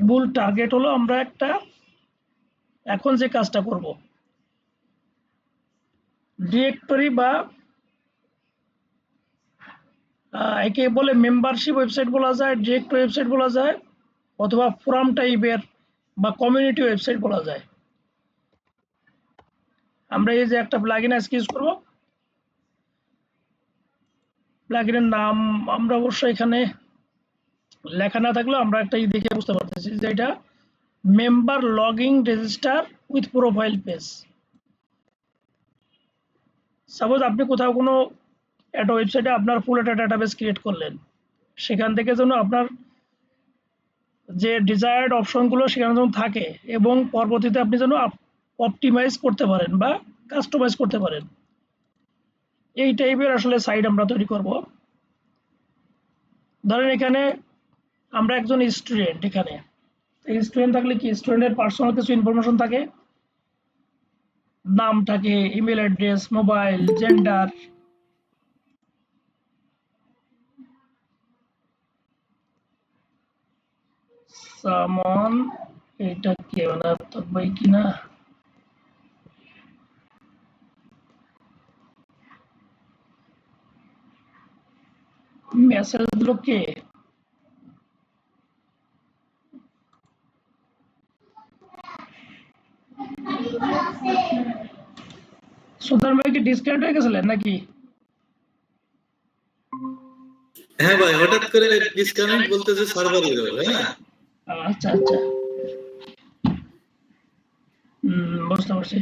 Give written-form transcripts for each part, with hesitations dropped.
মূল টার্গেট হলো আমরা একটা এখন যে কাজটা করব ডিরেক্টরি বা একে বলে মেম্বারশিপ ওয়েবসাইট বলা যায়, ডিরেক্টরি ওয়েবসাইট বলা যায়, অথবা ফোরাম টাইপের বা কমিউনিটি ওয়েবসাইট বলা যায়। আমরা এই যে একটা প্লাগইন আজকে ইউজ করব, প্লাগইনের নাম আমরা অবশ্যই এখানে লেখা না থাকলেও আমরা একটা দেখে বুঝতে পারতেছি যে এটা member login register with profile page. Suppose আপনি কোথাও কোনো একটা ওয়েবসাইটে আপনার ফুল একটা ডাটাবেস ক্রিয়েট করলেন, সেখান থেকে যেন আপনার যে ডিজায়ার্ড অপশনগুলো সেখানে যেন থাকে এবং পরবর্তীতে আপনি যেন অপটিমাইজ করতে পারেন বা কাস্টমাইজ করতে পারেন, এই টাইপের আসলে সাইট আমরা তৈরি করব। ধরেন এখানে আমরা একজন স্টুডেন্ট, এখানে স্টুডেন্ট থাকলে কি স্টুডেন্টের পার্সোনাল কিছু ইনফরমেশন থাকে, নাম থাকে, ইমেল অ্যাড্রেস, মোবাইল, জেন্ডার, সামন, এটা কেউ না তো ভাই কিনা, মেসেজ গুলো কে, সুলতান ভাই কি ডিসকানেক্ট হয়ে গেছিলেন নাকি? হ্যাঁ ভাই, হঠাৎ করে ডিসকানেক্ট বলতেছে সার্ভার এরর। হ্যাঁ আচ্ছা আচ্ছা, বুঝতে পারছি।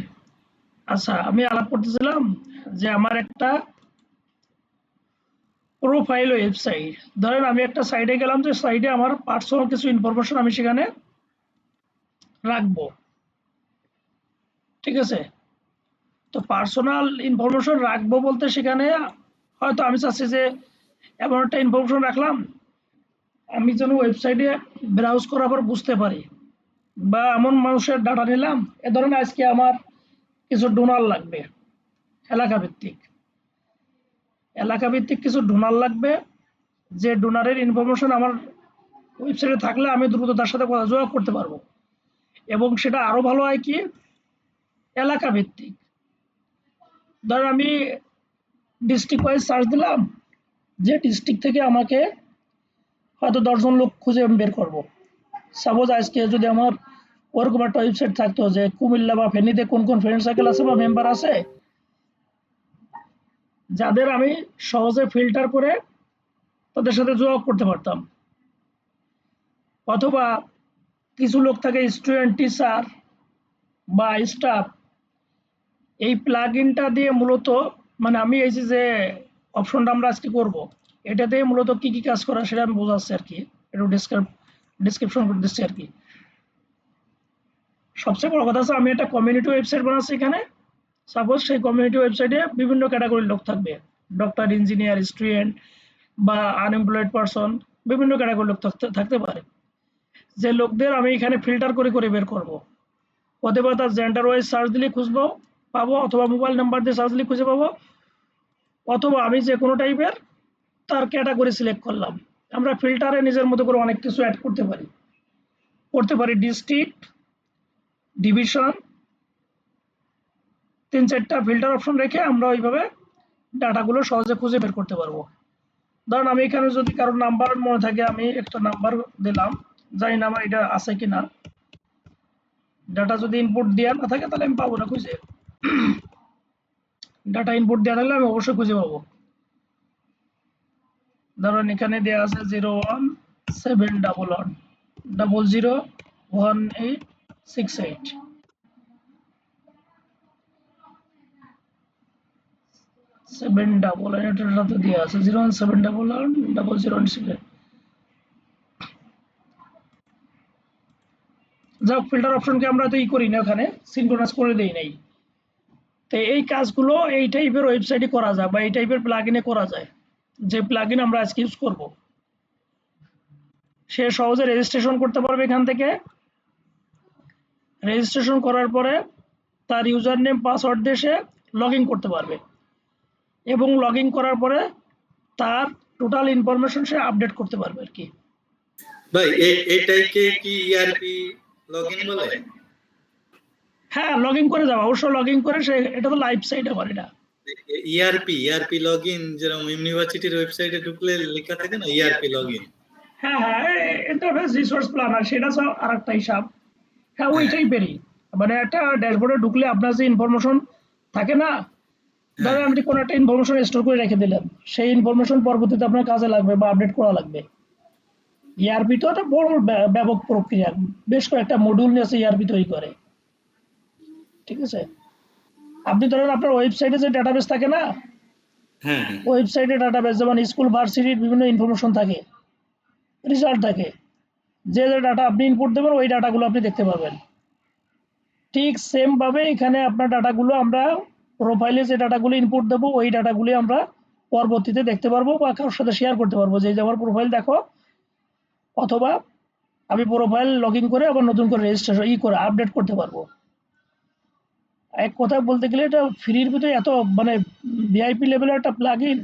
আচ্ছা, আমি আলাপ করতেছিলাম যে আমার একটা প্রোফাইল ওয়েবসাইট, ধরেন আমি একটা সাইটে গেলাম, যে সাইটে আমার পার্সোনাল কিছু ইনফরমেশন আমি সেখানে রাখবো, ঠিক আছে? তো পার্সোনাল ইনফরমেশন রাখবো বলতে সেখানে হয়তো আমি চাচ্ছি যে এমন একটা ইনফরমেশন রাখলাম আমি যেন ওয়েবসাইটে ব্রাউজ করার পর বুঝতে পারি, বা এমন মানুষের ডাটা নিলাম, এ ধরনের আজকে আমার কিছু ডোনার লাগবে, এলাকা ভিত্তিক কিছু ডোনার লাগবে, যে ডোনারের ইনফরমেশন আমার ওয়েবসাইটে থাকলে আমি দ্রুত তার সাথে যোগাযোগ করতে পারবো, এবং সেটা আরো ভালো হয় কি এলাকা ভিত্তিক। ধর আমি ডিস্ট্রিক্ট ওয়াইজ সার্চ দিলাম, যে ডিস্ট্রিক্ট থেকে আমাকে হয়তো 10 জন লোক খুঁজে আমি বের করব। সাপোজ আজকে যদি আমার ওরকম একটা ওয়েবসাইট থাকতো যে কুমিল্লা বা ফেনীতে কোন কোন ফ্রেন্ড সার্কেল আছে বা মেম্বার আছে, যাদের আমি সহজে ফিল্টার করে তাদের সাথে যোগাযোগ করতে পারতাম। অথবা কিছু লোক থাকে স্টুডেন্ট, টিচার বা স্টাফ, এই প্লাগইনটা দিয়ে মূলত মানে আমি এই যে অপশনটা আমরা আজকে করব, এটা দিয়ে মূলত কি কি কাজ করা সেটা আমি বোঝাচ্ছি আর কি, একটু ডিসক্রিপশন করে দিচ্ছি আর কি। সবচেয়ে বড় কথা হচ্ছে আমি একটা কমিউনিটি ওয়েবসাইট বানাচ্ছি এখানে। সাপোজ সেই কমিউনিটি ওয়েবসাইটে বিভিন্ন ক্যাটাগরির লোক থাকবে, ডক্টর, ইঞ্জিনিয়ার, স্টুডেন্ট বা আনএমপ্লয়েড পারসন, বিভিন্ন ক্যাটাগরির লোক থাকতে পারে, যে লোকদের আমি এখানে ফিল্টার করে করে বের করব। হতে পারে তার জেন্ডার ওয়াইজ সার্চ দিলে খুঁজবো পাবো, অথবা মোবাইল নাম্বার দিয়ে সার্চ দিলে খুঁজে পাবো, অথবা আমি যে কোনো টাইপের তার ক্যাটাগরি সিলেক্ট করলাম। আমরা ফিল্টারে নিজের মতো করে অনেক কিছু অ্যাড করতে পারি ডিস্ট্রিক্ট, ডিভিশন, 3-4টা ফিল্টার অপশন রেখে আমরা ওইভাবে ডাটাগুলো সহজে খুঁজে বের করতে পারবো। ধরুন আমি এখানে যদি কারোর নাম্বার মনে থাকে, আমি একটা নাম্বার দিলাম, জানি না আমার এটা আছে কিনা, ডাটা যদি ইনপুট দেওয়া না থাকে তাহলে আমি পাবো না খুঁজে, ডাটা ইনপুট দেওয়া থাকলে আমি অবশ্যই খুঁজে পাবো। ধরুন এখানে দেওয়া আছে 01711001868, 711 এটা তো দেওয়া আছে 01711001868। যাক, ফিল্টার অপশনকে আমরা তো করি না, ওখানে সিনক্রোনাইজ করে দেই নাই। তো এই কাজগুলো এই টাইপের ওয়েবসাইটে করা যায় বা এই টাইপের প্লাগইনে করা যায়। যে প্লাগইন আমরা আজকে ইউজ করব, সে সহজে রেজিস্ট্রেশন করতে পারবে এখান থেকে। রেজিস্ট্রেশন করার পরে তার ইউজার নেম, পাসওয়ার্ড দিয়ে সে লগ ইন করতে পারবে, এবং লগ ইন করার পরে তার টোটাল ইনফরমেশন সে আপডেট করতে পারবে আর কি। ভাই এটাইকে কি ইআরপি লগইন বলে? হ্যাঁ, লগ ইন করে যাও, অবশ্যই লগ ইন করে সে, এটা তো লাইভ সাইট আমার এটা। ইআরপি লগইন যেরকম ইউনিভার্সিটির ওয়েবসাইটে ঢুকলে লেখা থাকে না ইআরপি লগইন। হ্যাঁ হ্যাঁ, ইন্টারফেস রিসোর্স প্ল্যানার সেটা আর একটা হিসাব। হ্যাঁ, ওই হ্যাঁ টাইপেরই। মানে একটা ড্যাশবোর্ডে ঢুকলে আপনার যে ইনফরমেশন থাকে না, হ্যাঁ ধরেন আপনি কোনো একটা ইনফরমেশন স্টোর করে রেখে দিলেন, সেই ইনফরমেশন পরবর্তীতে আপনার কাজে লাগবে বা আপডেট করা লাগবে। ইআরপি তো একটা বড় ব্যাপক প্রক্রিয়া, বেশ কয়েকটা মডিউল নিয়ে ইআরপি তৈরি করে। ঠিক আছে, আপনি ধরেন আপনার ওয়েবসাইটে যে ডাটাবেস থাকে না, হ্যাঁ হ্যাঁ ওয়েবসাইটে ডাটাবেস যেমন স্কুল ভার্সিটির বিভিন্ন ইনফরমেশন থাকে, রেজাল্ট থাকে, যে যে ডাটা আপনি ইনপুট দেবেন ওই ডাটাগুলো আপনি দেখতে পাবেন। ঠিক সেম ভাবে এখানে আপনার ডাটাগুলো আমরা প্রোফাইলে যে ডাটাগুলো ইনপুট দেবো ওই ডাটাগুলি আমরা পরবর্তীতে দেখতে পারবো বা কারোর সাথে শেয়ার করতে পারবো, যে আমার প্রোফাইল দেখো, অথবা আমি প্রোফাইল লগ ইন করে আবার নতুন করে রেজিস্ট্রেশন করে আপডেট করতে পারবো। এক কথায় বলতে গেলে এটা ফ্রির ভিতরে এত মানে ভিআইপি লেভেলের একটা প্লাগ ইন,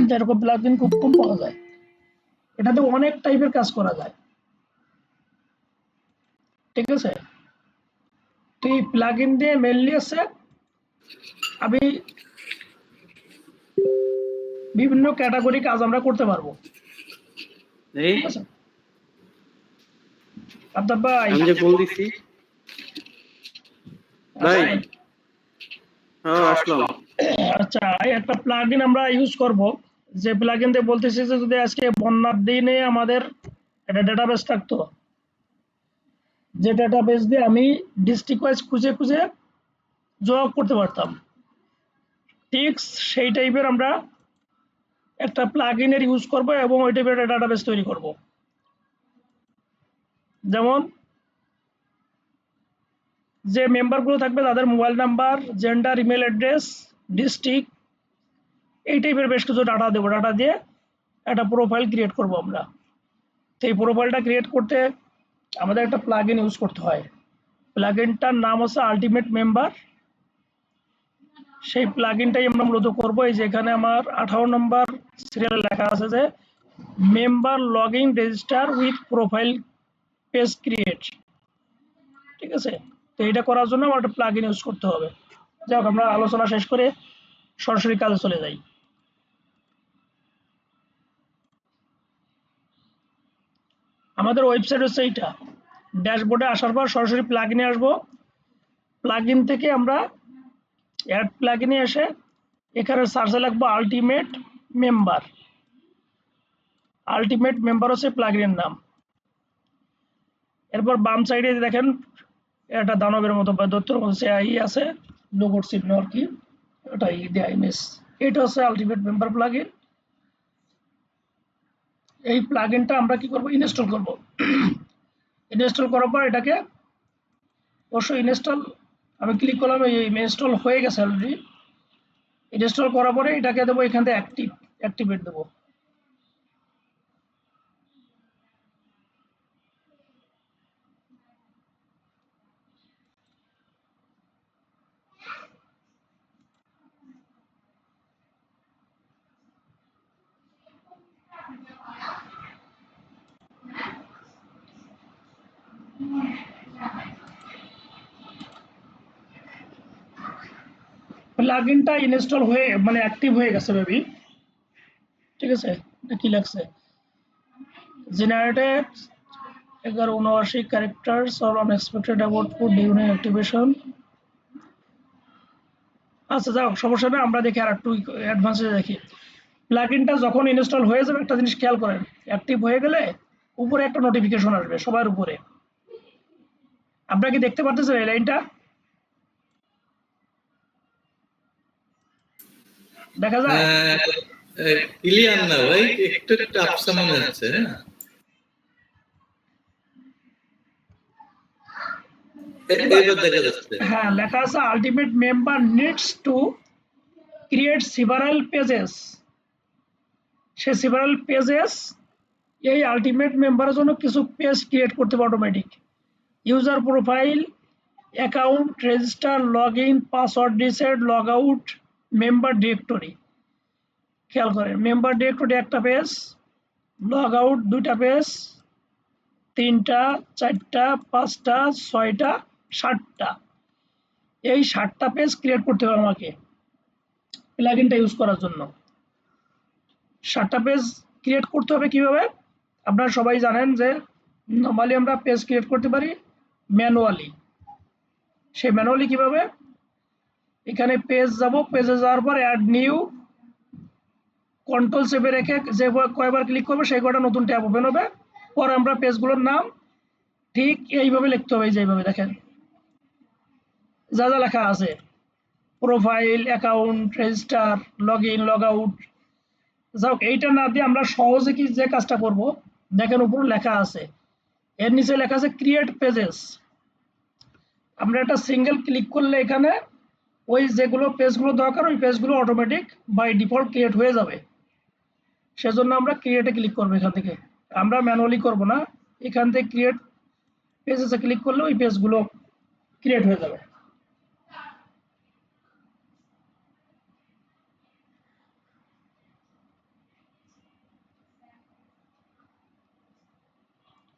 যেরকম প্লাগ ইন খুব কম পাওয়া যায়। এটাতে অনেক টাইপের কাজ করা যায়। ঠিক আছে, তো এই প্লাগ ইন দিয়ে মেনলি আছে আমি বিভিন্ন ক্যাটাগরি কাজ আমরা করতে পারবো। এই ঠিক আছে আব্দুল ভাই, আমি যে বলতেছি ভাই, আসেন। হ্যাঁ আসলাম। আচ্ছা, এই একটা প্লাগ ইন আমরা ইউজ করব, যে প্লাগ ইন দিয়ে বলতেছি যে যদি আজকে বন্যার দিনে আমাদের একটা ডেটাবেস থাকতো, যে ডেটাবেস দিয়ে আমি ডিস্ট্রিক্ট ওয়াইজ খুঁজে খুঁজে জব করতে পারতাম, ঠিক সেই টাইপের আমরা একটা প্লাগ ইনের ইউজ করব এবং ওই টাইপের একটা ডাটাবেস তৈরি করব। যেমন যে মেম্বারগুলো থাকবে তাদের mobile number, gender, email address, district, এই টাইপের বেশ কিছু ডাটা দেবো। ডাটা দিয়ে একটা প্রোফাইল ক্রিয়েট করব আমরা। তো এই প্রোফাইলটা ক্রিয়েট করতে আমাদের একটা প্লাগ ইন ইউজ করতে হয়। প্লাগ ইনটার নাম হচ্ছে আলটিমেট মেম্বার। সেই প্লাগ ইনটাই আমরা মূলত করবো। এই যেখানে আমার 18 নম্বর সিরিয়াল লেখা আছে যে member log in register with profile page create. ঠিক আছে, তো এটা করার জন্য আমার একটা প্লাগ ইন ইউজ করতে হবে। যাই হোক, আমরা আলোচনা শেষ করে সরাসরি কাজে চলে যাই। আমাদের ওয়েবসাইট হচ্ছে এইটা। ড্যাশবোর্ডে আসার পর সরাসরি প্লাগ ইনে আসবো। প্লাগ ইন থেকে আমরা অ্যাড প্লাগ ইনে এসে এখানে সার্চে লাগবো আলটিমেট মেম্বার। আলটিমেট মেম্বার হচ্ছে প্লাগ ইনের নাম। এরপর বাম সাইডে দেখেন একটা দানবের মতো বা দৈত্যের মতো সে আছে, লোগোর চিহ্ন আর কি, ওটা দেয়া ইমেজ। এটা হচ্ছে আলটিমেট মেম্বার প্লাগ ইন। এই প্লাগ ইনটা আমরা কি করবো, ইনস্টল করব। ইনস্টল করার পর এটাকে অবশ্যই ইনস্টল, আমি ক্লিক করলাম, এই ইনস্টল হয়ে গেছে অলরেডি। ইনস্টল করার পরে এটাকে দেবো এখান থেকে অ্যাক্টিভেট দেবো। প্লাগ ইনটা ইনস্টল হয়ে মানে অ্যাক্টিভ হয়ে গেছে বেবি। ঠিক আছে, এটা কি লাগছে, generated 1179 characters or unexpected output during activation. আচ্ছা যাও, সমস্যা না, আমরা দেখি আর একটু অ্যাডভান্সে দেখি। প্লাগ ইনটা যখন ইনস্টল হয়ে যাবে একটা জিনিস খেয়াল করেন, অ্যাক্টিভ হয়ে গেলে উপরে একটা নোটিফিকেশন আসবে সবার উপরে। আপনারা কি দেখতে পারতেছেন এই লাইনটা? দেখা যায়? ক্লিয়ার না ভাই, একটু একটু আপসা মনে হচ্ছে। এবার দেখা যাচ্ছে। হ্যাঁ, লেখা আছে ultimate member needs to create several pages. Say several pages, এই আলটিমেট মেম্বারের জন্য কিছু পেজ ক্রিয়েট করতে হবে automatic. User profile, account, register, log in, password reset, log out, member directory. খেয়াল করেন, মেম্বার ডিরেক্টরি একটা পেজ, লগ আউট দুইটা পেজ, 3টা 4টা 5টা 6টা 7টা, এই 7টা পেজ ক্রিয়েট করতে হবে আমাকে প্লাগইনটা ইউজ করার জন্য। 7টা পেজ ক্রিয়েট করতে হবে কিভাবে? আপনারা সবাই জানেন যে নরমালি আমরা পেজ ক্রিয়েট করতে পারি ম্যানুয়ালি। সেই ম্যানুয়ালি কিভাবে? এখানে পেজ যাব, পেজে যাওয়ার পর অ্যাড নিউ, কন্ট্রোল চেপে রেখে যে কয়বার ক্লিক করবে সেই কয়টা নতুন ট্যাব ওপেন হবে। পরে আমরা পেজগুলোর নাম ঠিক এইভাবে লিখতে হবে, যেভাবে দেখেন যা যা লেখা আছে, profile, account, register, log in, log out. যাক, এইটা না দিয়ে আমরা সহজে কি যে কাজটা করব, দেখেন উপরে লেখা আছে, এর নিচে লেখা আছে ক্রিয়েট পেজেস। আমরা একটা সিঙ্গেল ক্লিক করলে এখানে ওই যেগুলো পেজগুলো দরকার ওই পেজগুলো অটোমেটিক বাই ডিফল্ট ক্রিয়েট হয়ে যাবে। সেজন্য আমরা ক্রিয়েটে ক্লিক করবো এখান থেকে, আমরা ম্যানুয়ালি করব না। এখান থেকে ক্রিয়েট পেজেসে ক্লিক করলে ওই পেজগুলো ক্রিয়েট হয়ে যাবে।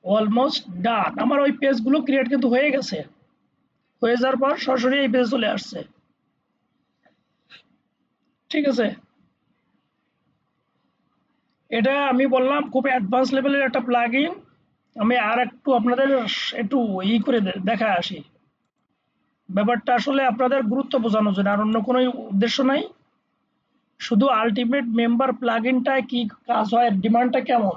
অলমোস্ট ডান, আমার ওই পেজগুলো ক্রিয়েট কিন্তু হয়ে গেছে। হয়ে যাওয়ার পর সরাসরি এই পেজে চলে আসছে। ঠিক আছে, এটা আমি বললাম খুব অ্যাডভান্স লেভেলের একটা প্লাগইন। আমি আর একটু আপনাদের একটু করে দেখা আসি। ব্যাপারটা আসলে আপনাদের গুরুত্ব বোঝানোর জন্য, আর অন্য কোনো উদ্দেশ্য নাই। শুধু আলটিমেট মেম্বার প্লাগইনটায় কি কাজ হয়, ডিমান্ডটা কেমন,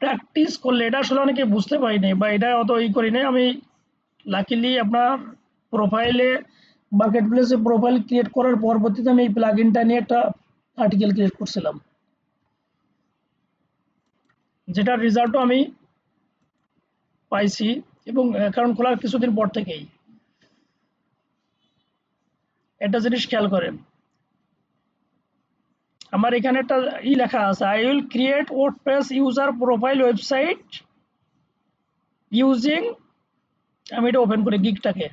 প্র্যাকটিস করলে এটা আসলে অনেকে বুঝতে পারিনি বা এটা অত করি নাই। আমি লাকিলি আপনার প্রোফাইলে মার্কেট প্লেসে প্রোফাইল ক্রিয়েট করার পরবর্তীতে আমি এই প্লাগইনটা নিয়ে একটা আর্টিকেল ক্রিয়েট করছিলাম, যেটার রেজাল্টও আমি পাইছি এবং অ্যাকাউন্ট খোলার কিছুদিন পর থেকেই। একটা জিনিস খেয়াল করেন, আমার এখানে একটা লেখা আছে, I will create WordPress user profile website using, আমি এটা ওপেন করি গিগটাকে।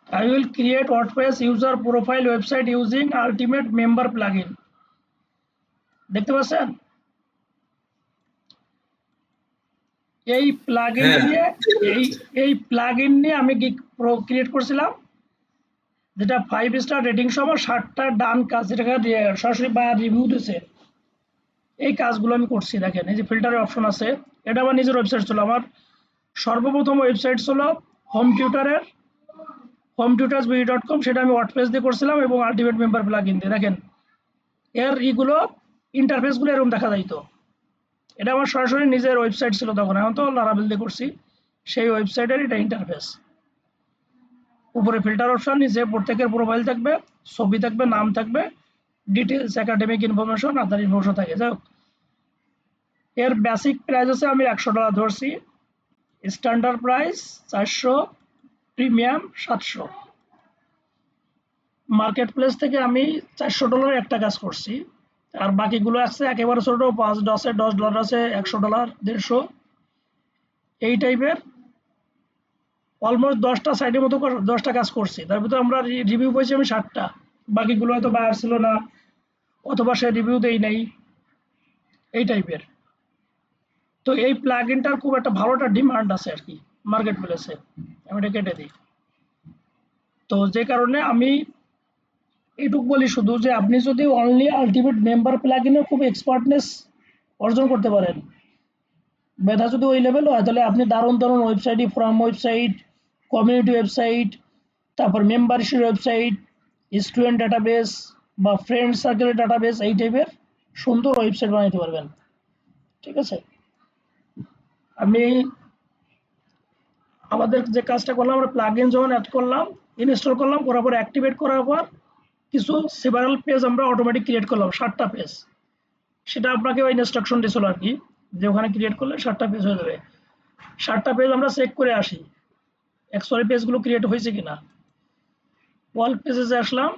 I will create WordPress user profile website using Ultimate Member plugin. দেখতে পাচ্ছেন? এই প্লাগইন হ্যাঁ দিয়ে এই প্লাগইন নিয়ে আমি গিগ প্রো ক্রিয়েট করছিলাম, যেটা 5 স্টার রেটিং সহ 7টা ডান কাজ, যেটাকে সরাসরি বা রিভিউ দিয়েছে। এই কাজগুলো আমি করছি। দেখেন এই যে ফিল্টারের অপশন আছে, এটা আমার নিজের ওয়েবসাইট ছিল। আমার সর্বপ্রথম ওয়েবসাইট ছিল হোম টিউটারের hometutorsbi.com, সেটা আমি ওয়ার্ডপ্রেস দিয়ে করছিলাম এবং আলটিমেট মেম্বার প্লাগইন দিয়ে। দেখেন এর ইগুলো ইন্টারফেসগুলো এরকম দেখা যাইতো। এটা আমার সরাসরি নিজের ওয়েবসাইট ছিল তখন, এখন তো লারাবেল দিয়ে করছি। সেই ওয়েবসাইটের এটা ইন্টারফেস। উপরে ফিল্টার অপশন, নিচে প্রত্যেকের প্রোফাইল থাকবে, ছবি থাকবে, নাম থাকবে, ডিটেলস, একাডেমিক ইনফরমেশন, আদার ইনফরমেশন থাকে। যাই হোক, এর বেসিক প্রাইস আছে আমি $100 ধরছি, standard price 400, premium 700। Market place থেকে আমি $400 একটা কাজ করছি, আর বাকিগুলো আছে একেবারে ছোট, $5 আছে, $100, 150, এই টাইপের অলমোস্ট 10টা সাইটের মতো 10টা কাজ করছি। তার ভিতরে আমরা রিভিউ পেয়েছি আমি 7টা, বাকিগুলো হয়তো বায়ার ছিল না অথবা সে রিভিউ দেই নাই, এই টাইপের। তো এই প্লাগইনটার খুব একটা ভালো একটা ডিমান্ড আছে আর কি মার্কেট প্লেসে। আমি এটা কেটে দিই। তো যে কারণে আমি এইটুক বলি শুধু, যে আপনি যদি অনলি আলটিমেট মেম্বার প্লাগইনে খুব এক্সপার্টনেস অর্জন করতে পারেন, মেধা যদি ওই লেভেল হয়, তাহলে আপনি দারুণ দারুণ website, forum website, community website, তারপর মেম্বারশিপ ওয়েবসাইট, স্টুডেন্ট ডাটাবেস বা ফ্রেন্ড সার্কেলের ডাটাবেস, এই টাইপের সুন্দর ওয়েবসাইট বানাইতে পারবেন। ঠিক আছে, আমি আমাদের যে কাজটা করলাম, আমরা প্লাগইন যখন অ্যাড করলাম, ইনস্টল করলাম, করার পর অ্যাক্টিভেট করার পর কিছু সেভারাল পেজ আমরা অটোমেটিক ক্রিয়েট করলাম, 7টা পেজ। সেটা আপনাকে ওই ইনস্ট্রাকশন দিয়েছিল আর কি, যে ওখানে ক্রিয়েট করলে 7টা পেজ হয়ে যাবে। 7টা পেজ আমরা চেক করে আসি অ্যাকচুয়ালি পেজগুলো ক্রিয়েট হয়েছে কিনা। ওয়াল পেজে আসলাম,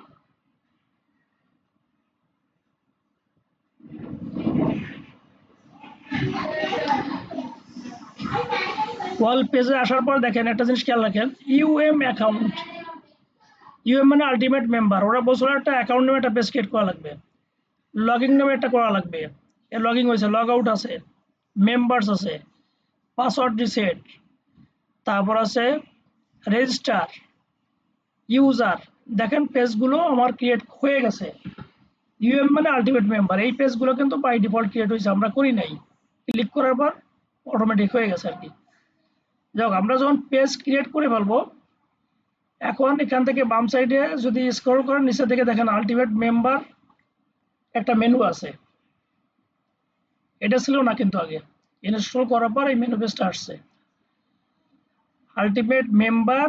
ওয়াল পেজে আসার পর দেখেন একটা জিনিস খেয়াল রাখেন, ইউএম অ্যাকাউন্ট। ইউএম মানে আলটিমেট মেম্বার। ওরা বছরে একটা অ্যাকাউন্ট নামে একটা পেজ ক্রিয়েট করা লাগবে, লগইন নামে একটা করা লাগবে। এর লগইন হয়েছে, লগ আউট আছে, মেম্বার্স আছে, পাসওয়ার্ড রিসেট, তারপর আছে রেজিস্টার, ইউজার। দেখেন পেজগুলো আমার ক্রিয়েট হয়ে গেছে। ইউএম মানে আলটিমেট মেম্বার। এই পেজগুলো কিন্তু বাই ডিফল্ট ক্রিয়েট হয়েছে, আমরা করি নাই। ক্লিক করার পর অটোমেটিক হয়ে গেছে আর কি। যাক, আমরা যখন পেজ ক্রিয়েট করে ফেলবো, এখন এখান থেকে বাম সাইডে যদি স্ক্রল করেন নিচে থেকে দেখেন আলটিমেট মেম্বার একটা মেনু আছে। এটা ছিল না কিন্তু আগে, ইনস্টল করার পর এই মেনু পেজটা আসছে। আলটিমেট মেম্বার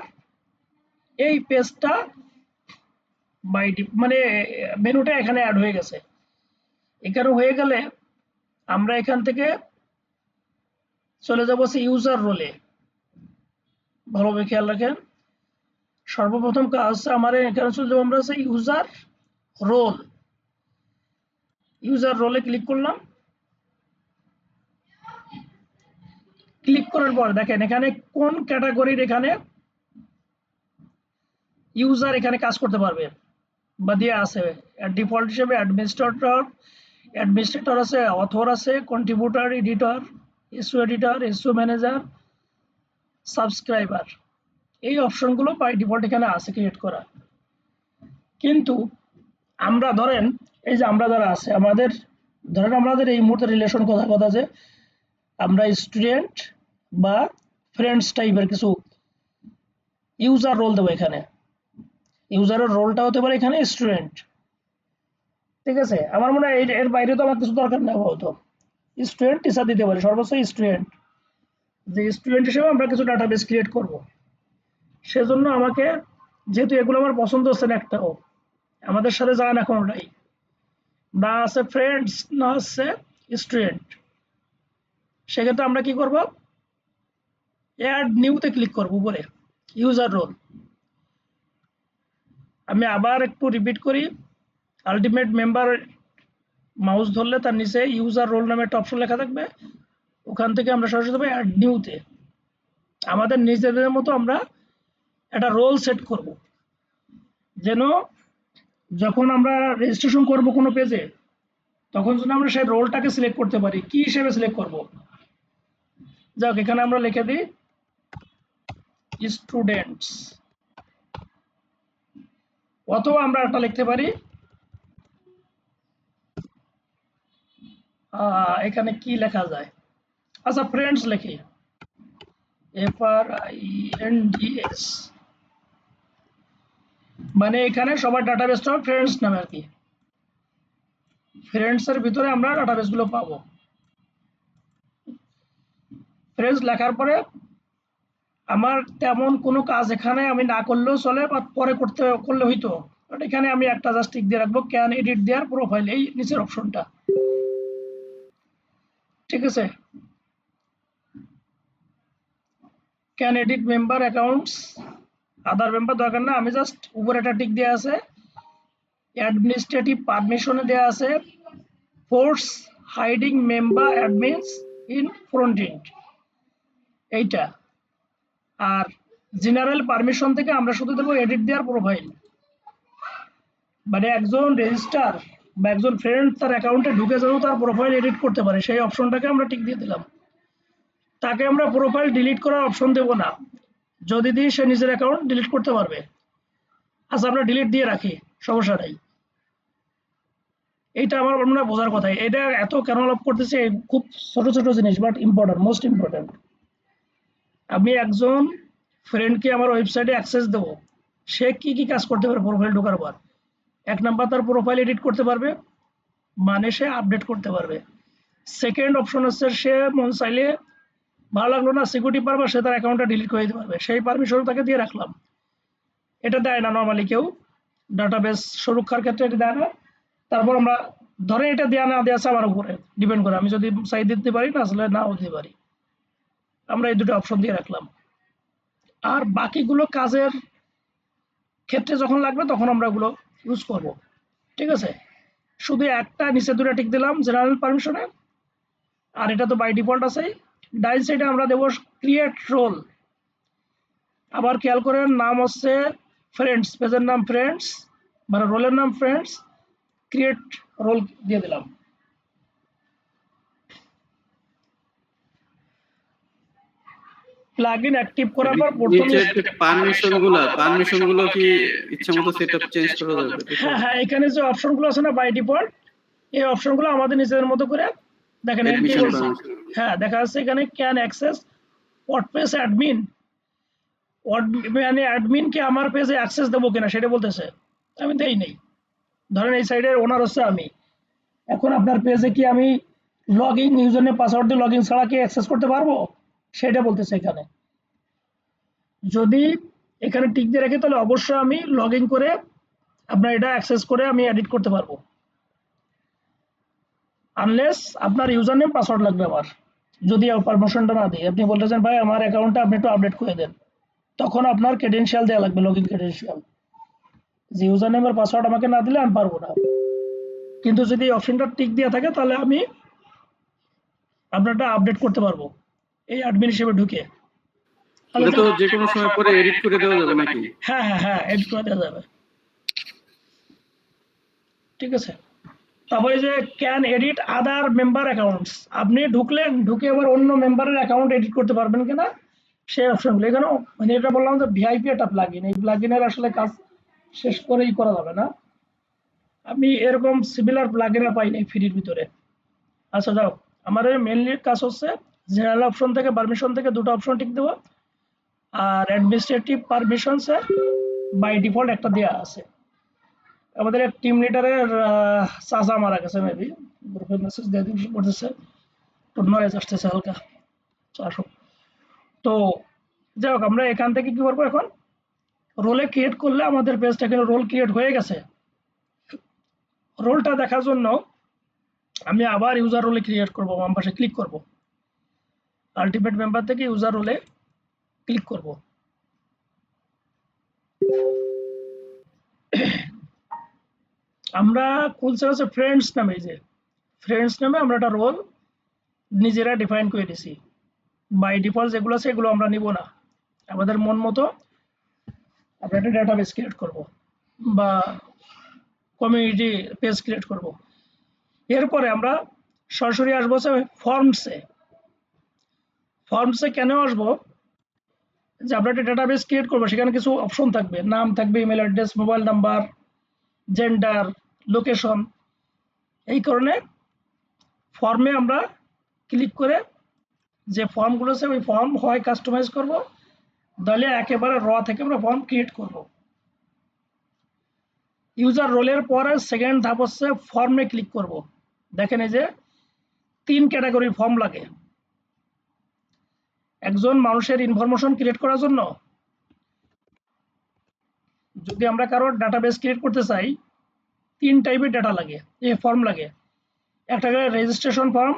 এই পেজটা মানে মেনুটা এখানে অ্যাড হয়ে গেছে। এখানে হয়ে গেলে আমরা এখান থেকে চলে যাবো ইউজার রোলে। ভালোভাবে খেয়াল রাখেন, সর্বপ্রথম কাজ হচ্ছে আমার এখানে চলে যাবো আমরা ইউজার রোল। ইউজার রোলে ক্লিক করলাম। ক্লিক করার পর দেখেন এখানে কোন ক্যাটাগরির এখানে ইউজার এখানে কাজ করতে পারবে বা দিয়ে আছে। ডিফল্ট হিসেবে অ্যাডমিনিস্ট্রেটর আছে, অথর আছে, contributor, editor, SEO manager, subscriber. এই অপশনগুলো বাই ডিফল্ট এখানে আছে ক্রিয়েট করা। কিন্তু আমরা ধরেন এই যে আমরা যারা আছে আমাদের, ধরেন আমাদের এই মুহূর্তে রিলেশন কথা যে আমরা স্টুডেন্ট বা ফ্রেন্ডস টাইপের কিছু ইউজার রোল দেবো এখানে। ইউজারের রোলটা হতে পারে এখানে স্টুডেন্ট। ঠিক আছে, আমার মনে হয় এর বাইরে তো আমার কিছু দরকার নেই। হয়তো স্টুডেন্ট টিচার দিতে পারি, সর্বোচ্চ স্টুডেন্ট। যে স্টুডেন্ট হিসেবে আমরা কিছু ডাটাবেস ক্রিয়েট করব, সেজন্য আমাকে, যেহেতু এগুলো আমার পছন্দ হচ্ছে না একটাও, আমাদের সাথে যায় না কোনোটাই, না আছে ফ্রেন্ডস না আছে স্টুডেন্ট, সেক্ষেত্রে আমরা কি করব, অ্যাড নিউতে ক্লিক করব উপরে ইউজার রোল। আমি আবার একটু রিপিট করি, আলটিমেট মেম্বার মাউস ধরলে তার নিচে ইউজার রোল নামে একটা অপশন লেখা থাকবে, ওখান থেকে আমরা সরাসরি যাবো অ্যাড নিউতে। আমাদের নিজেদের মতো আমরা একটা রোল সেট করব, যেন যখন আমরা রেজিস্ট্রেশন করব কোনো পেজে, তখন যেন আমরা সেই রোলটাকে সিলেক্ট করতে পারি। কি হিসেবে সিলেক্ট করব, যাক এখানে আমরা লিখে দিই স্টুডেন্টস, অথবা আমরা একটা লিখতে পারি এখানে কি লেখা যায়, আচ্ছা ফ্রেন্ডস লিখি, FRIENDS, মানে এখানে সবার ডাটাবেসটা ফ্রেন্ডস নামে আর কি। ফ্রেন্ডস এর ভিতরে আমরা ডাটাবেস গুলো পাবো। ফ্রেন্ডস লেখার পরে আমার তেমন কোনো কাজ এখানে আমি না করলেও চলে বা পরে করলে হইতো, বাট এখানে আমি একটা জাস্ট টিক দিয়ে রাখবো, ক্যান এডিট দেয়ার প্রোফাইল, এই নিচের অপশনটা। ঠিক আছে, can edit member accounts, other member দরকার না, আমি জাস্ট উপরে একটা টিক দেওয়া আছে, অ্যাডমিনিস্ট্রেটিভ পারমিশনে দেওয়া আছে, force hiding member admins in front end, এইটা। আর জেনারেল পারমিশন থেকে আমরা শুধু দেবো এডিট দেওয়ার প্রোফাইল, মানে একজন রেজিস্টার বা একজন ফ্রেন্ড তার অ্যাকাউন্টে ঢুকে যেন তার প্রোফাইল এডিট করতে পারে, সেই অপশনটাকে আমরা টিক দিয়ে দিলাম। তাকে আমরা প্রোফাইল ডিলিট করার অপশন দেব না, যদি দিই সে নিজের অ্যাকাউন্ট ডিলিট করতে পারবে। আচ্ছা আমরা ডিলিট দিয়ে রাখি, সমস্যা নাই। এইটা আমার মনে হয় বোঝার কথা। এটা এত কেন লাভ করতেছে, খুব ছোট ছোট জিনিস বাট ইম্পর্টেন্ট, মোস্ট ইম্পর্টেন্ট। আমি একজন ফ্রেন্ডকে আমার ওয়েবসাইটে অ্যাক্সেস দেবো, সে কি কি কাজ করতে পারে প্রোফাইল ঢোকার পর। 1 নাম্বার, তার প্রোফাইল এডিট করতে পারবে, মানে সে আপডেট করতে পারবে। সেকেন্ড অপশন হচ্ছে সে মন চাইলে ভালো লাগলো না, সিকিউরিটি পারপাস সে তার অ্যাকাউন্টটা ডিলিট করে দিতে পারবে, সেই পারমিশন তাকে দিয়ে রাখলাম। এটা দেয় না নর্মালি কেউ, ডাটাবেস সুরক্ষার ক্ষেত্রে এটা দেয় না। তারপর আমরা ধরে এটা দেওয়া না দেওয়া আছে আমার উপরে ডিপেন্ড করে, আমি যদি চাই দিতে পারি না আসলে নাও দিতে পারি। আমরা এই দুটো অপশন দিয়ে রাখলাম। আর বাকিগুলো কাজের ক্ষেত্রে যখন লাগবে তখন আমরা ওগুলো ইউজ করব। ঠিক আছে, শুধু একটা নিচে দুটো টিক দিলাম জেনারেল পারমিশনে, আর এটা তো বাই ডিফল্ট আছে। ডাইন সাইডে আমরা দেবো ক্রিয়েট রোল। আবার খেয়াল করেন নাম হচ্ছে ফ্রেন্ডস, পেজের নাম ফ্রেন্ডস, মানে রোলের নাম ফ্রেন্ডস, ক্রিয়েট রোল দিয়ে দিলাম। প্লাগইন অ্যাক্টিভ করার পর প্রথমে পারমিশন গুলো কি ইচ্ছামতো সেটআপ চেঞ্জ করা যাবে? হ্যাঁ, এখানে যে অপশনগুলো আছে না বাই ডিফল্ট, এই অপশনগুলো আমাদের নিজেদের মতো করে দেখেন। হ্যাঁ, দেখা যাচ্ছে এখানে ক্যান অ্যাক্সেস ওয়ার্ডপ্রেস অ্যাডমিন, মানে অ্যাডমিনকে আমার পেজে অ্যাক্সেস দেবো কিনা সেটা বলতেছে, আমি দেই নেই। ধরেন এই সাইডের ওনার হচ্ছে আমি, এখন আপনার পেজে কি আমি লগইন ইউজার নেম পাসওয়ার্ড দিয়ে লগইন ছাড়া কি অ্যাক্সেস করতে পারবো সেটা বলতেছে এখানে। যদি এখানে টিক দিয়ে রাখি তাহলে অবশ্যই আমি লগইন করে আপনার এটা অ্যাক্সেস করে আমি এডিট করতে পারবো, আনলেস আপনার ইউজার নেম পাসওয়ার্ড লাগবে আমার। যদি পারমিশনটা না দিই, আপনি বলতেছেন ভাই আমার অ্যাকাউন্টটা আপনি একটু আপডেট করে দেন, তখন আপনার ক্রেডেনশিয়াল দেওয়া লাগবে, লগইন ক্রেডেনশিয়াল। যে ইউজার নেম আর পাসওয়ার্ড আমাকে না দিলে আমি পারবো না। কিন্তু যদি অপশনটা টিক দিয়ে থাকে তাহলে আমি আপনারটা আপডেট করতে পারবো এই অ্যাডমিন হিসেবে ঢুকে। এটা তো যে কোনো সময় পরে এডিট করে দেওয়া যাবে নাকি? হ্যাঁ, এডিট করে দেওয়া যাবে। ঠিক আছে, তারপরে যে can edit other member accounts, আপনি ঢুকে আবার অন্য মেম্বারের অ্যাকাউন্ট এডিট করতে পারবেন কিনা সেই অপশনগুলো এখানেও, মানে এটা বললাম যে ভিআইপি একটা প্লাগইন, এই প্লাগইনের আসলে কাজ শেষ করেই করা যাবে না। আমি এরকম সিমিলার প্লাগইন পাই নাই ফ্রির ভিতরে। আচ্ছা যাও, আমাদের মেনলি কাজ হচ্ছে জেনারেল অপশন থেকে পারমিশন থেকে দুটো অপশন টিক দেবো, আর অ্যাডমিনিস্ট্রেটিভ পারমিশনসে বাই ডিফল্ট একটা দেওয়া আছে। আমাদের এক টিম লিডারের চাচা মারা গেছে, মেবি গ্রুপে মেসেজ দিয়ে দিন পড়তেছে, তো নয়েজ আসতেছে হালকা, আসো। তো যাই হোক, আমরা এখান থেকে কি করবো, এখন রোলে ক্রিয়েট করলে আমাদের পেজটা এখানে রোল ক্রিয়েট হয়ে গেছে। রোলটা দেখার জন্য আমি আবার ইউজার রোলে ক্রিয়েট করবো, বাম পাশে ক্লিক করব, আলটিমেট মেম্বার থেকে ইউজার রোলে ক্লিক করব। আমরা খুলছে হচ্ছে ফ্রেন্ডস নামে, যে ফ্রেন্ডস নামে আমরা একটা রোল নিজেরা ডিফাইন করে দিছি। বাই ডিফল্ট যেগুলো আছে এগুলো আমরা নিব না, আমাদের মন মতো আমরা একটা ডাটাবেস ক্রিয়েট করব বা কমিউনিটি পেজ ক্রিয়েট করব। এরপরে আমরা সরাসরি আসবো ফর্মসে কেন আসবো, যে আমরা একটা ডাটাবেস ক্রিয়েট করবো, সেখানে কিছু অপশন থাকবে, নাম থাকবে, email address, mobile number, gender, location. এই কারণে ফর্মে আমরা ক্লিক করে যে ফর্মগুলো আছে ওই ফর্ম হয় কাস্টমাইজ করব, তাহলে একেবারে থেকে আমরা ফর্ম ক্রিয়েট করব। ইউজার রোলের পরে সেকেন্ড ধাপ হচ্ছে ফর্মে ক্লিক করব। দেখেন এই যে 3 ক্যাটাগরির ফর্ম লাগে একজন মানুষের ইনফরমেশন ক্রিয়েট করার জন্য। যদি আমরা কারোর ডাটাবেস ক্রিয়েট করতে চাই, 3 টাইপের ডাটা লাগে, এই ফর্ম লাগে। একটা লাগে রেজিস্ট্রেশন ফর্ম,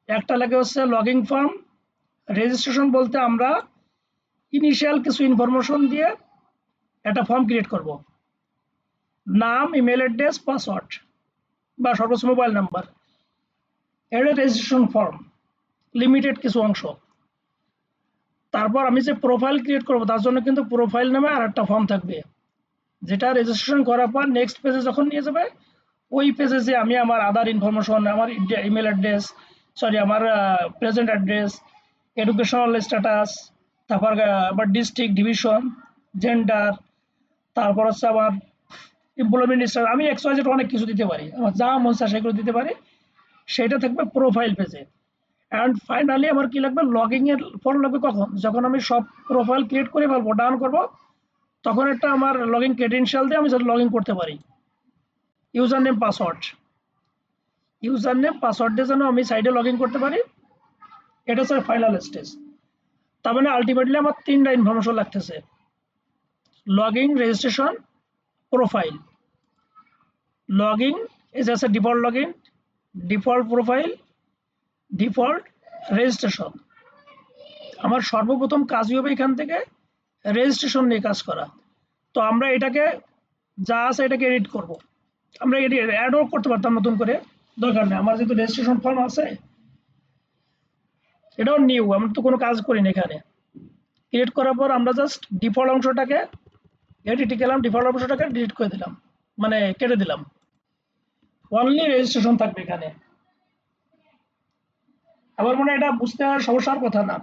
একটা লাগে হচ্ছে লগইন ফর্ম। রেজিস্ট্রেশন বলতে আমরা ইনিশিয়াল কিছু ইনফরমেশন দিয়ে একটা ফর্ম ক্রিয়েট করব, নাম, ইমেল অ্যাড্রেস, পাসওয়ার্ড বা সর্বোচ্চ মোবাইল নাম্বার। এটা রেজিস্ট্রেশন ফর্ম, লিমিটেড কিছু অংশ। তারপর আমি যে প্রোফাইল ক্রিয়েট করব তার জন্য কিন্তু প্রোফাইল নামে আর একটা ফর্ম থাকবে, যেটা রেজিস্ট্রেশন করার পর নেক্সট পেজে যখন নিয়ে যাবে, ওই পেজে যে আমি আমার আদার ইনফরমেশন, আমার ইমেল অ্যাড্রেস, আমার প্রেজেন্ট অ্যাড্রেস, এডুকেশনাল স্ট্যাটাস, তারপর আবার ডিস্ট্রিক্ট, ডিভিশন, জেন্ডার, তারপর হচ্ছে আমার এমপ্লয়মেন্ট স্ট্যাটাস, আমি XYZ অনেক কিছু দিতে পারি, আমার যা মন চায় সেগুলো দিতে পারি, সেটা থাকবে প্রোফাইল পেজে। অ্যান্ড ফাইনালি আমার কি লাগবে, লগইন এর ফর্ম লাগবে কখন, যখন আমি সব প্রোফাইল ক্রিয়েট করে ফেলবো, ডাউন করবো, তখন একটা আমার লগইন ক্রেডেনশিয়াল দিয়ে আমি যাতে লগইন করতে পারি। ইউজার নেম পাসওয়ার্ড দিয়ে যেন আমি সাইডে লগইন করতে পারি, এটা হচ্ছে ফাইনাল স্টেজ। তার মানে আলটিমেটলি আমার 3টা ইনফরমেশন লাগতেছে, login, registration, profile. Login is a default login, default profile, default registration. আমার সর্বপ্রথম কাজই হবে এখান থেকে রেজিস্ট্রেশন নিয়ে কাজ করা। তো আমরা এটাকে যা আছে এটাকে এডিট করব। আমরা এটি অ্যাডও করতে পারতাম নতুন করে, দরকার নেই। আমার যেহেতু রেজিস্ট্রেশন ফর্ম আছে, এটাও নিউ, আমরা তো কোনো কাজ করি না এখানে। ক্রিয়েট করার পর আমরা জাস্ট ডিফল্ট অংশটাকে এডিটে গেলাম, ডিফল্ট অংশটাকে ডিলিট করে দিলাম, মানে কেটে দিলাম। অনলি রেজিস্ট্রেশন থাকবে এখানে। আমার মনে হয় এটা বুঝতে হওয়ার সমস্যার কথা না,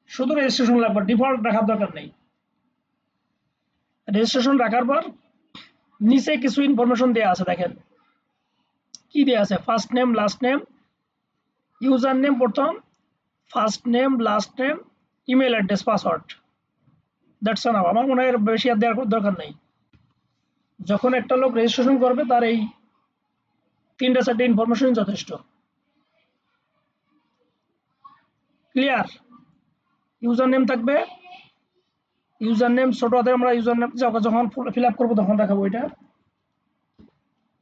শুধু রেজিস্ট্রেশন লাগবে, ডিফল্ট রাখার দরকার নেই। রেজিস্ট্রেশন রাখার পর নিচে কিছু ইনফরমেশন দেওয়া আছে, দেখেন কি দেওয়া আছে। First name, last name, user name প্রথম, first name, last name, email address, password. That's enough. আমার মনে হয় এর বেশি আর দেওয়ার কোনো দরকার নেই। যখন একটা লোক রেজিস্ট্রেশন করবে তার এই 3-4টে ইনফরমেশন যথেষ্ট। ক্লিয়ার? ইউজার নেম থাকবে, ইউজার নেম ছোট হাতে আমরা ইউজার নেম যখন ফিল আপ করবো তখন দেখাবো এটা,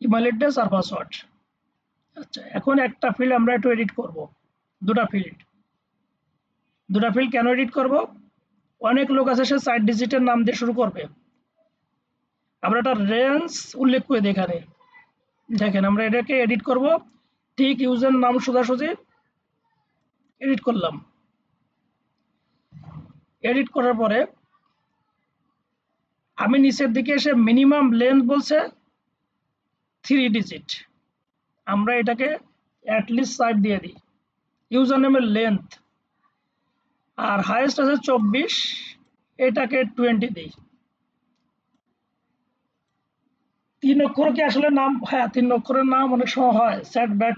ইমেল অ্যাড্রেস আর পাসওয়ার্ড। আচ্ছা, এখন একটা ফিল্ড আমরা একটু এডিট করব, দুটা ফিল্ড কেন এডিট করব? অনেক লোক আছে সে 4 ডিজিটের নাম দিয়ে শুরু করবে। আমরা একটা রেঞ্জ উল্লেখ করে দিই এখানে। দেখেন আমরা এটাকে এডিট করব, ঠিক ইউজার নাম সোজাসুজি এডিট করলাম। এডিট করার পরে আমি নিচের দিকে এসে মিনিমাম লেন্থ বলছে 3 ডিজিট, আমরা এটাকে অ্যাটলিস্ট 4 দিয়ে দিই ইউজার নেমের লেন্থ। আর হাইয়েস্ট আছে 24, এটাকে 20 দিই। 3 অক্ষর কি আসলে নাম? হ্যাঁ, 3 অক্ষরের নাম অনেক সময় হয়, স্যাট ব্যাট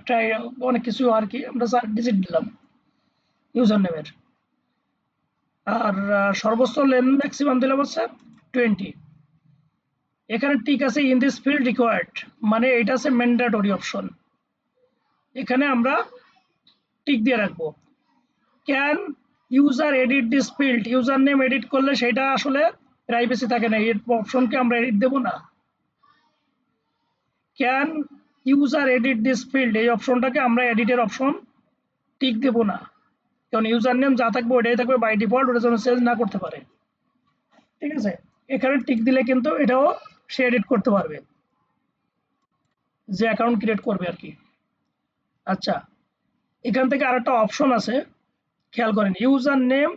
অনেক কিছু আর কি। আমরা 4 ডিজিট দিলাম ইউজার নেমের। আর সর্বোচ্চ লেন্থ ম্যাক্সিমাম দিলাম হচ্ছে 20। এখানে ঠিক আছে, ইন দিস ফিল্ড রিকোয়ার্ড, মানে এটা আছে ম্যান্ডেটরি অপশন। এখানে আমরা টিক দিয়ে রাখবো। Can user edit this field? User name edit করলে সেটা আসলে প্রাইভেসি থাকে না, এই অপশনকে আমরা এডিট দেবো না। Can user edit this field, এই অপশনটাকে আমরা এডিটের অপশন টিক দেব না, কারণ ইউজার নেম যা থাকবে ওটাই থাকবে বাই ডিফল্ট, ওটা যেন চেঞ্জ না করতে পারে। ঠিক আছে, এখানে টিক দিলে কিন্তু এটাও সে এডিট করতে পারবে, যে অ্যাকাউন্ট ক্রিয়েট করবে আর কি। আচ্ছা, এখান থেকে আরেকটা অপশন আছে, খেয়াল করেন। ইউজার নেম,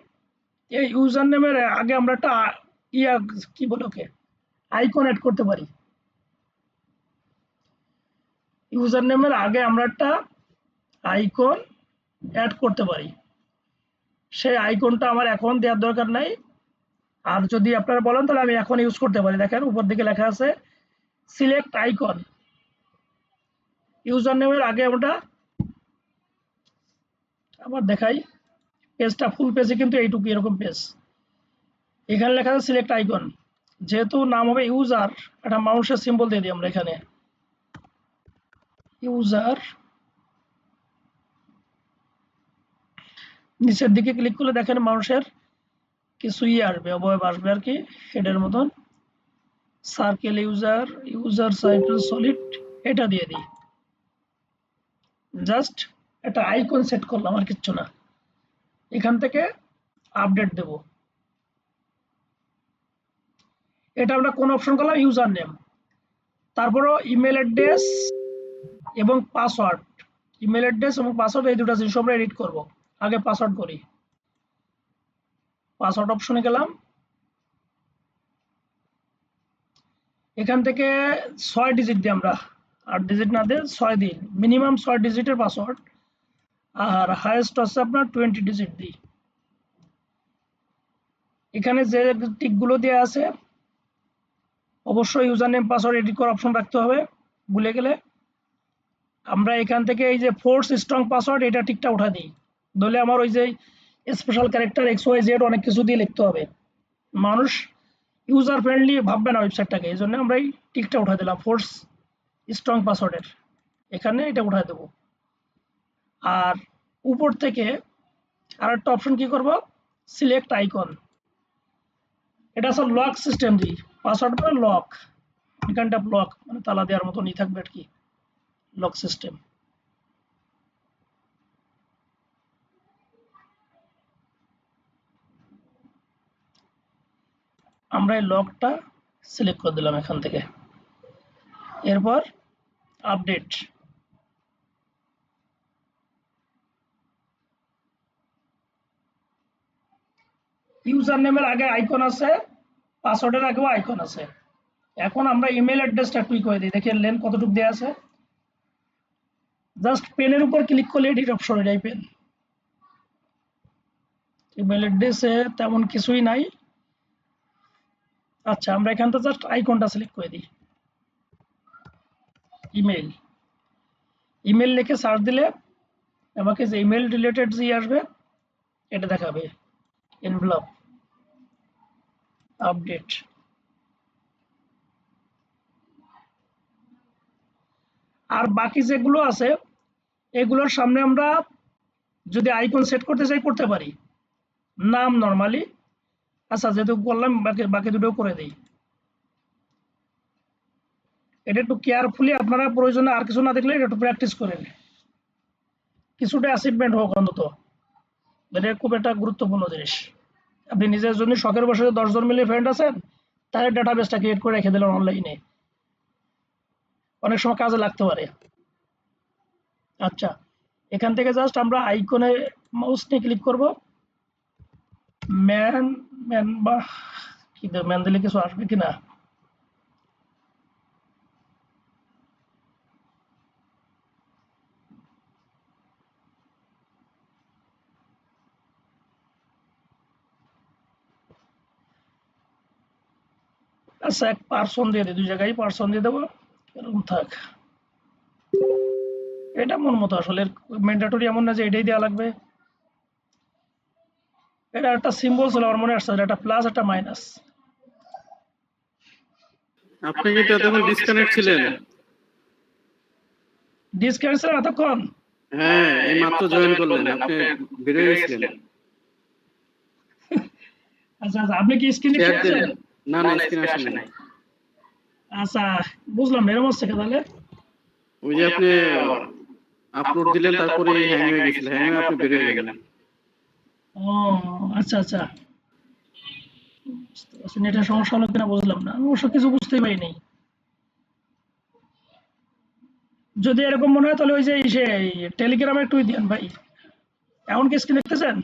এই ইউজার নেমের আগে আমরা একটা ইয়া কি বলে ওকে আইকন অ্যাড করতে পারি। ইউজার নেমের আগে আমরা একটা আইকন অ্যাড করতে পারি। সেই আইকনটা আমার এখন দেওয়ার দরকার নাই, আর যদি আপনারা বলেন তাহলে আমি এখন ইউজ করতে পারি। দেখেন উপর দিকে লেখা আছে সিলেক্ট আইকন। ইউজার নেমের আগে আমরা আবার দেখাই, পেজটা ফুল পেজে কিন্তু এইটুকু এরকম পেজ। এখানে লেখা আছে সিলেক্ট আইকন, যেহেতু নাম হবে ইউজার, একটা মাউসের সিম্বল দিয়ে দিই আমরা এখানে। ইউজার, নিচের দিকে ক্লিক করলে দেখেন মানুষের কিছু আসবে, অবয়ব আসবে আর কি, হেডের মতন। Circle user, user circle solid, এটা দিয়ে দিই। জাস্ট একটা আইকন সেট করলাম, আর কিচ্ছু না। এখান থেকে আপডেট দেব। এটা আমরা কোন অপশন করলাম? User name. তারপরও ইমেল অ্যাড্রেস এবং পাসওয়ার্ড, ইমেল অ্যাড্রেস এবং পাসওয়ার্ড এই দুটো জিনিস আমরা এডিট করব। আগে পাসওয়ার্ড করি, পাসওয়ার্ড অপশনে গেলাম। এখান থেকে 6 ডিজিট দিই আমরা, 8 ডিজিট না দিয়ে 6 দিই, মিনিমাম 6 ডিজিটের পাসওয়ার্ড। আর হাইয়েস্ট হচ্ছে আপনার 20 ডিজিট দিই। এখানে যে টিকগুলো দেওয়া আছে অবশ্যই ইউজার নেম পাসওয়ার্ড এডিট করার অপশন রাখতে হবে, ভুলে গেলে। আমরা এখান থেকে এই যে ফোর্স স্ট্রং পাসওয়ার্ড, এটা টিকটা উঠা দিই, নইলে আমার ওই যে স্পেশাল ক্যারেক্টার XYZ অনেক কিছু দিয়ে লিখতে হবে, মানুষ ইউজার ফ্রেন্ডলি ভাববে না ওয়েবসাইটটাকে। এই জন্য আমরা এই টিকটা উঠা দিলাম ফোর্স স্ট্রং পাসওয়ার্ডের, এখানে এটা উঠা দেবো। আর উপর থেকে আরেকটা অপশন কি করব? Select icon. এটা আছে লক সিস্টেম দিই, পাসওয়ার্ড মানে লক, এখানটা ব্লক মানে তালা দেওয়ার মতনই থাকবে আর কি, লক সিস্টেম। আমরা এই লগটা সিলেক্ট করে দিলাম এখান থেকে, এরপর আপডেট। ইউজার নেমের আগে আইকন আছে, পাসওয়ার্ডের আগেও আইকন আছে। এখন আমরা ইমেল অ্যাড্রেসটা টুইক করে দিই, দেখেন লেন কতটুকু দেওয়া আছে। জাস্ট পেনের উপর ক্লিক করলে এডিট অপশন, এটাই পেন। ইমেল অ্যাড্রেসে তেমন কিছুই নাই। আচ্ছা, আমরা এখান থেকে জাস্ট আইকনটা সিলেক্ট করে দিই, ইমেল। ইমেল লিখে সার্চ দিলে আমাকে যে ইমেল রিলেটেড যে আসবে এটা দেখাবে। Envelope, update. আর বাকি যেগুলো আছে এগুলোর সামনে আমরা যদি আইকন সেট করতে চাই করতে পারি, নাম নরমালি। আচ্ছা, যেহেতু করলাম বাকি বাকি দুটো করে দিই। এটা একটু কেয়ারফুলি আপনারা প্রয়োজনে আর কিছু না দেখলে এটা একটু প্র্যাকটিস করেন, কিছুটা অ্যাচিভমেন্ট হোক অন্তত। এটা খুব একটা গুরুত্বপূর্ণ জিনিস। আপনি নিজের জন্য শখের বসে 10 জন মিলে ফ্রেন্ড আছেন, তাহলে ডাটাবেসটা ক্রিয়েট করে রেখে দিলেন অনলাইনে, অনেক সময় কাজে লাগতে পারে। আচ্ছা, এখান থেকে জাস্ট আমরা আইকনে মাউস নিয়ে ক্লিক করব। ম্যান ম্যান বা কি ম্যান দিলে কিছু আসবে কিনা। আচ্ছা, এক পার্সন দিয়ে দিই, দুই জায়গায় পার্সন দিয়ে দেবো, এরকম থাক। এটা মন মতো, আসলে ম্যান্ডেটরি এমন না যে এটাই দেওয়া লাগবে। এটা একটা সিম্বল ছিল আমার মনে আসছে, একটা প্লাস একটা মাইনাস। আপনি কি তো এতক্ষণ ডিসকানেক্ট ছিলেন? ডিসকানেক্ট ছিলাম এতক্ষণ? হ্যাঁ, এই মাত্র জয়েন করলেন, আপনি বেরিয়ে গেছিলেন। আচ্ছা আচ্ছা, আপনি কি স্ক্রিনে শেয়ার খেয়েছেন? দিলেন? না না, স্ক্রিন আসে নাই। আচ্ছা, বুঝলাম না, এরকম হচ্ছে কে তাহলে? ওই যে আপনি আপলোড দিলেন, তারপরে হ্যাং হয়ে গেছিল, হ্যাং হয়ে আপনি বেরিয়ে গেলেন। ও আচ্ছা আচ্ছা, নেটের সমস্যা হলো কিনা বুঝলাম না, আমি অবশ্য কিছু বুঝতেই পারিনি। যদি এরকম মনে হয় তাহলে ওই যে টেলিগ্রামে একটু দেন ভাই। এমন কি স্ক্রিন দেখতেছেন?